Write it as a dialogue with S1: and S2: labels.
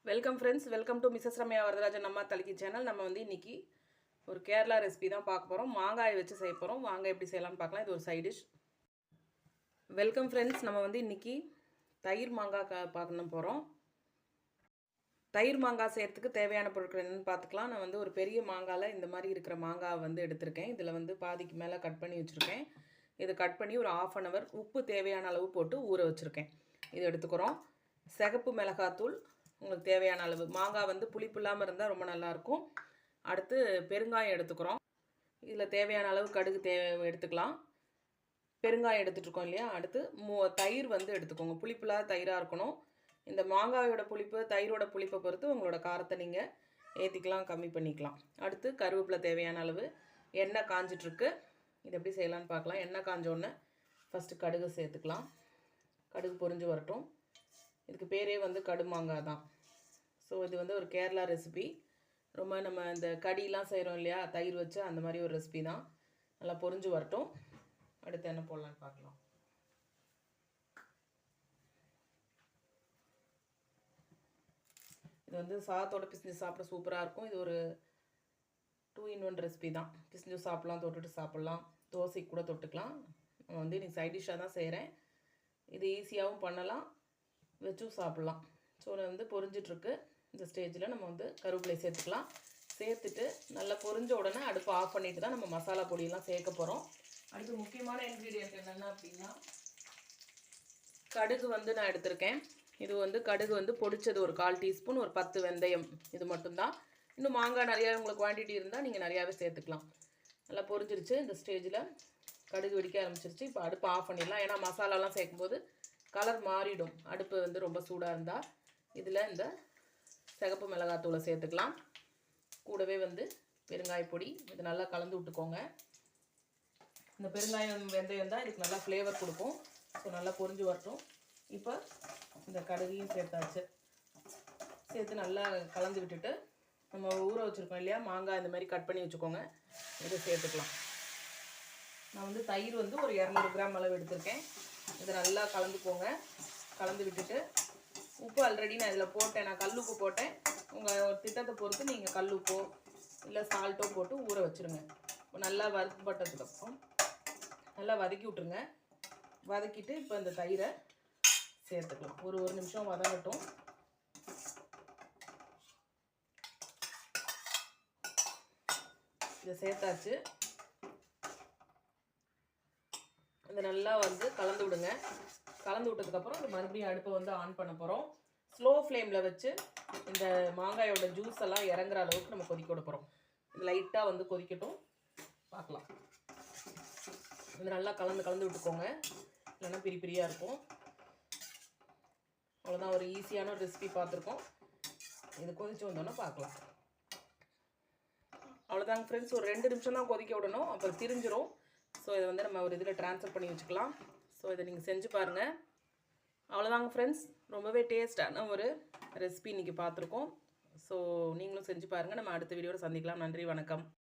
S1: Welcome friends, welcome to Mrs Ramya Varadarajan அம்மா தலிக்கி channel. நம்ம வந்து இன்றைக்கி ஒரு கேரளா ரெசிபி தான் பார்க்க போகிறோம். மாங்காய் வச்சு செய்ய போகிறோம். மாங்காய் எப்படி செய்யலாம்னு பார்க்கலாம். இது ஒரு சைட் டிஷ். வெல்கம் ஃப்ரெண்ட்ஸ், நம்ம வந்து இன்றைக்கி தயிர் மாங்காய் பார்க்கணும் போகிறோம். தயிர் மாங்காய் செய்கிறதுக்கு தேவையான பொருட்கள் என்னென்னு பார்த்துக்கலாம். நான் வந்து ஒரு பெரிய மாங்காயில் இந்த மாதிரி இருக்கிற மாங்காய் வந்து எடுத்திருக்கேன். இதில் வந்து பாதிக்கு மேலே கட் பண்ணி வச்சுருக்கேன். இதை கட் பண்ணி ஒரு 1/2 hour உப்பு தேவையான அளவு போட்டு ஊற வச்சுருக்கேன். இது எடுத்துக்கிறோம். சிகப்பு மிளகாத்தூள் உங்களுக்கு தேவையான அளவு. மாங்காய் வந்து புளிப்பு இல்லாமல் இருந்தால் ரொம்ப நல்லாயிருக்கும். அடுத்து பெருங்காயம் எடுத்துக்கிறோம். இதில் தேவையான அளவு கடுகு எடுத்துக்கலாம். பெருங்காயம் எடுத்துகிட்ருக்கோம் இல்லையா. அடுத்து தயிர் வந்து எடுத்துக்கோங்க. புளிப்பில்லாத தயிராக இருக்கணும். இந்த மாங்காயோட புளிப்பு தயிரோட புளிப்பை பொறுத்து உங்களோட காரத்தை நீங்கள் ஏற்றிக்கலாம், கம்மி பண்ணிக்கலாம். அடுத்து கருவேப்பிலை தேவையான அளவு. எண்ணெய் காஞ்சிட்ருக்கு. இது எப்படி செய்யலான்னு பார்க்கலாம். எண்ணெய் காஞ்சோடனே ஃபஸ்ட்டு கடுகு சேர்த்துக்கலாம். கடுகு பொரிஞ்சு வரட்டும். இதுக்கு பேரே வந்து கடு மாங்காய் தான். ஸோ இது வந்து ஒரு கேரளா ரெசிபி. ரொம்ப நம்ம இந்த கடிலாம் செய்கிறோம் இல்லையா, தயிர் வச்சு அந்த மாதிரி ஒரு ரெசிபி தான். நல்லா பொரிஞ்சு வரட்டும். அடுத்து என்ன போடலான்னு பார்க்கலாம். இது வந்து சாதத்தோட பிசிஞ்சு சாப்பிட சூப்பராக இருக்கும். இது ஒரு 2 in 1 ரெசிபி தான். பிசிஞ்சு சாப்பிட்லாம், தொட்டுட்டு சாப்பிட்லாம், தோசைக்கு கூட தொட்டுக்கலாம். நான் வந்து இன்றைக்கி சைட் டிஷ்ஷாக தான் செய்கிறேன். இது ஈஸியாகவும் பண்ணலாம், வச்சும் சாப்பிட்லாம். ஸோ வந்து பொரிஞ்சிட்ருக்கு. இந்த ஸ்டேஜில் நம்ம வந்து கருவேப்பிலை சேர்த்துக்கலாம். சேர்த்துட்டு நல்லா பொரிஞ்ச உடனே அடுப்பு ஆஃப் பண்ணிவிட்டு தான் நம்ம மசாலா பொடியெல்லாம் சேர்க்க போகிறோம். அடுத்து முக்கியமான இன்க்ரீடியன்ட் என்னென்னா அப்படின்னா, கடுகு வந்து நான் எடுத்திருக்கேன். இது வந்து கடுகு வந்து பொடிச்சது ஒரு 1/4 teaspoon, ஒரு 10 வெந்தயம். இது மட்டும்தான். இன்னும் மாங்காய் நிறையா உங்களுக்கு குவான்டிட்டி இருந்தால் நீங்கள் நிறையாவே சேர்த்துக்கலாம். நல்லா பொரிஞ்சிருச்சு. இந்த ஸ்டேஜில் கடுகு வெடிக்க ஆரம்பிச்சிருச்சு. இப்போ அடுப்பு ஆஃப் பண்ணிடலாம். ஏன்னா மசாலாலாம் சேர்க்கும்போது கலர் மாறிடும், அடுப்பு வந்து ரொம்ப சூடாக இருந்தால். இதில் இந்த சிகப்பு மிளகாத்தூளை சேர்த்துக்கலாம். கூடவே வந்து பெருங்காயப்பொடி. இது நல்லா கலந்து விட்டுக்கோங்க. இந்த பெருங்காயம் வெந்தயம் தான் இதுக்கு நல்லா ஃப்ளேவர் கொடுக்கும். ஸோ நல்லா பொரிஞ்சு வரட்டும். இப்போ இந்த கடுகையும் சேர்த்தாச்சு. சேர்த்து நல்லா கலந்து விட்டுட்டு நம்ம ஊற வச்சுருக்கோம் இல்லையா மாங்காய், இந்த மாதிரி கட் பண்ணி வச்சுக்கோங்க. இதை சேர்த்துக்கலாம். நான் வந்து தயிர் வந்து ஒரு 200 கிராம் அளவு எடுத்திருக்கேன். இதை நல்லா கலந்துக்கோங்க. கலந்து விட்டுட்டு உப்பு ஆல்ரெடி நான் இதில் போட்டேன். நான் கல் உப்பு போட்டேன். உங்கள் திட்டத்தை பொறுத்து நீங்கள் கல் உப்போ இல்லை சால்ட்டோ போட்டு ஊற வச்சுருங்க. இப்போ நல்லா வறுக்கப்பட்டதுக்கப்புறம் நல்லா வதக்கி விட்ருங்க. வதக்கிட்டு இப்போ இந்த தயிரை சேர்த்துக்கலாம். ஒரு நிமிஷம் வதங்கட்டும். இதை சேர்த்தாச்சு. இதை நல்லா வந்து கலந்து விடுங்க. கலந்து விட்டதுக்கப்புறம் இது மறுபடியும் அடுப்பை வந்து ஆன் பண்ண போகிறோம். ஸ்லோ ஃப்ளேமில் வச்சு இந்த மாங்காயோட ஜூஸ் எல்லாம் இறங்குற அளவுக்கு நம்ம கொதிக்க விட போகிறோம். இது லைட்டாக வந்து கொதிக்கட்டும், பார்க்கலாம். இது நல்லா கலந்து விட்டுக்கோங்க, இல்லைன்னா பிரியாக இருக்கும். அவ்வளோதான், ஒரு ஈஸியான ரெசிபி பார்த்துருக்கோம். இது கொதிச்சு வந்தோன்னா பார்க்கலாம். அவ்வளோதாங்க ஃப்ரெண்ட்ஸ், ஒரு 2 நிமிஷம் தான் கொதிக்க விடணும், அப்புறம் திரிஞ்சிரும். ஸோ இதை வந்து நம்ம ஒரு இதில் ட்ரான்ஸ்ஃபர் பண்ணி வச்சுக்கலாம். ஸோ இதை நீங்கள் செஞ்சு பாருங்கள். அவ்வளோதாங்க ஃப்ரெண்ட்ஸ், ரொம்பவே டேஸ்டான ஒரு ரெசிபி இன்றைக்கி பார்த்துருக்கோம். ஸோ நீங்களும் செஞ்சு பாருங்கள். நம்ம அடுத்த வீடியோவில் சந்திக்கலாம். நன்றி, வணக்கம்.